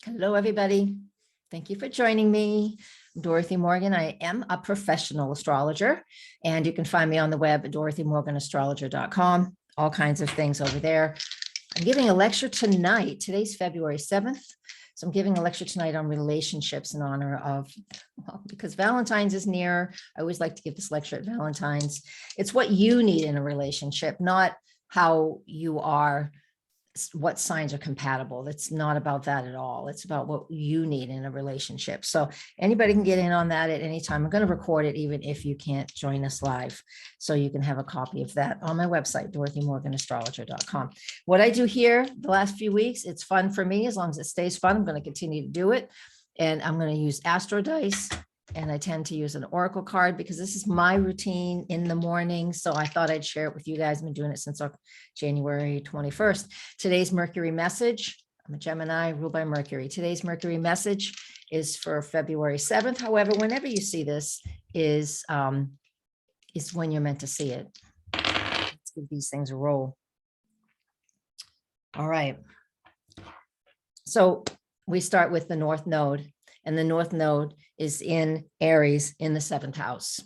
Hello, everybody. Thank you for joining me. I'm Dorothy Morgan. I am a professional astrologer, and you can find me on the web at dorothymorganastrologer.com. All kinds of things over there. I'm giving a lecture tonight. Today's February 7th. So I'm giving a lecture tonight on relationships in honor of, well, because Valentine's is near. I always like to give this lecture at Valentine's. It's what you need in a relationship, not how you are, what signs are compatible. It's not about that at all. It's about what you need in a relationship. So anybody can get in on that at any time. I'm going to record it even if you can't join us live. So you can have a copy of that on my website, dorothymorganastrologer.com. What I do here the last few weeks, it's fun for me. As long as it stays fun, I'm going to continue to do it. And I'm going to use Astrodice. And I tend to use an Oracle card because this is my routine in the morning. So I thought I'd share it with you guys. I've been doing it since January 21st. Today's Mercury Message. I'm a Gemini, ruled by Mercury. Today's Mercury Message is for February 7th. However, whenever you see this is when you're meant to see it. Let's give these things a roll. All right. So we start with the North Node. And the North Node is in Aries in the 7th house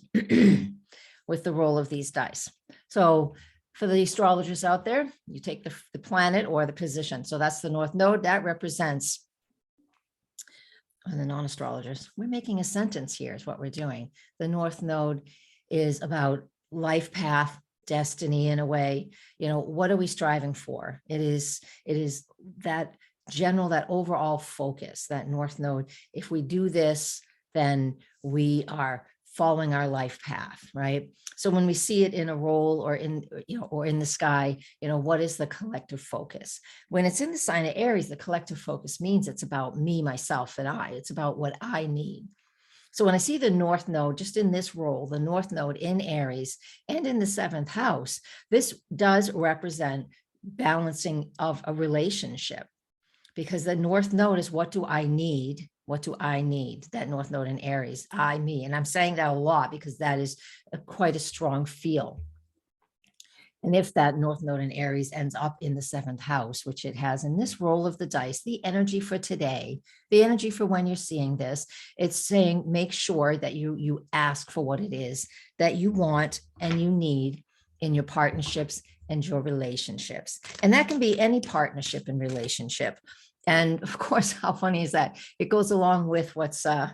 with the roll of these dice. So for the astrologers out there, you take the planet or the position. So that's the North Node. That represents, and the non-astrologers, we're making a sentence here is what we're doing. The North Node is about life path, destiny in a way. You know, what are we striving for? It is that general, that overall focus, that North Node. If we do this, then we are following our life path, right? So when we see it in a roll or in, or in the sky, what is the collective focus? When it's in the sign of Aries, the collective focus means it's about me, myself, and I. It's about what I need. So when I see the North Node, just in this role, the North Node in Aries and in the 7th house, this does represent balancing of a relationship. Because the North Node is what do I need? What do I need? That North Node in Aries, me. And I'm saying that a lot because that is quite a strong feel. And if that North Node in Aries ends up in the 7th house, which it has in this roll of the dice, the energy for today, the energy for when you're seeing this, it's saying make sure that you ask for what it is that you want and you need in your partnerships and your relationships. And that can be any partnership and relationship. And of course, how funny is that? It goes along with what's the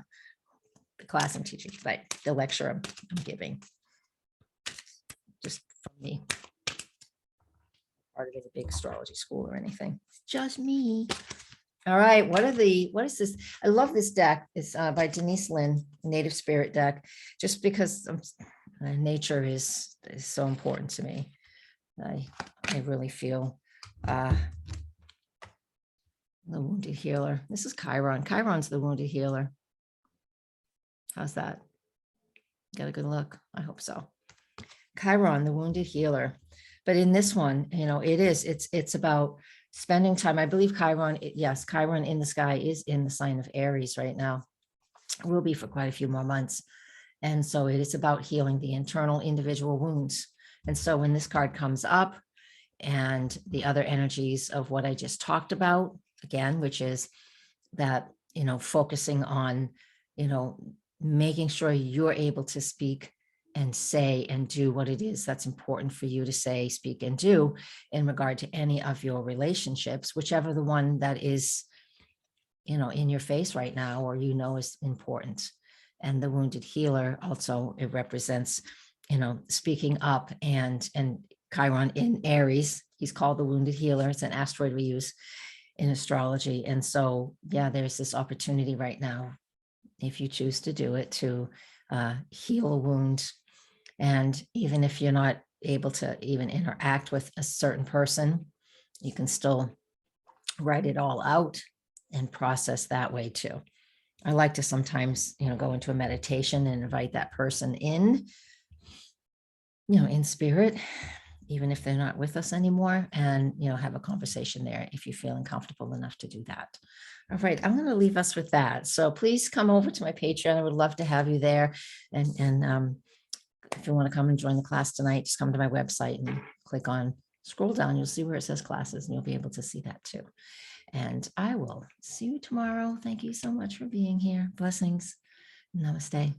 class I'm teaching tonight, the lecture I'm giving, just from me. Part of a big astrology school or anything. It's just me. All right, what is this? I love this deck. It's by Denise Lynn, Native Spirit deck, just because nature is so important to me. I really feel the wounded healer. This is Chiron. Chiron's the wounded healer. How's that? Got a good look? I hope so. Chiron, the wounded healer. But in this one, it's about spending time. I believe Chiron, yes, Chiron in the sky is in the sign of Aries right now. It will be for quite a few more months. And so it is about healing the internal individual wounds. And so when this card comes up and the other energies of what I just talked about, again, which is that, focusing on, making sure you're able to speak and say and do what it is that's important for you to say, speak, and do in regard to any of your relationships, whichever the one that is, in your face right now, or is important. And the wounded healer also, it represents, speaking up, and Chiron in Aries, he's called the wounded healer. It's an asteroid we use in astrology. And so, yeah, there's this opportunity right now, if you choose to do it, to heal a wound. And even if you're not able to even interact with a certain person, you can still write it all out and process that way too. I like to sometimes, go into a meditation and invite that person in, in spirit, even if they're not with us anymore, and, have a conversation there if you're feeling comfortable enough to do that. All right, I'm going to leave us with that. So please come over to my Patreon. I would love to have you there. And if you want to come and join the class tonight, just come to my website and click on Scroll down, you'll see where it says classes, and you'll be able to see that too. And I will see you tomorrow. Thank you so much for being here. Blessings. Namaste.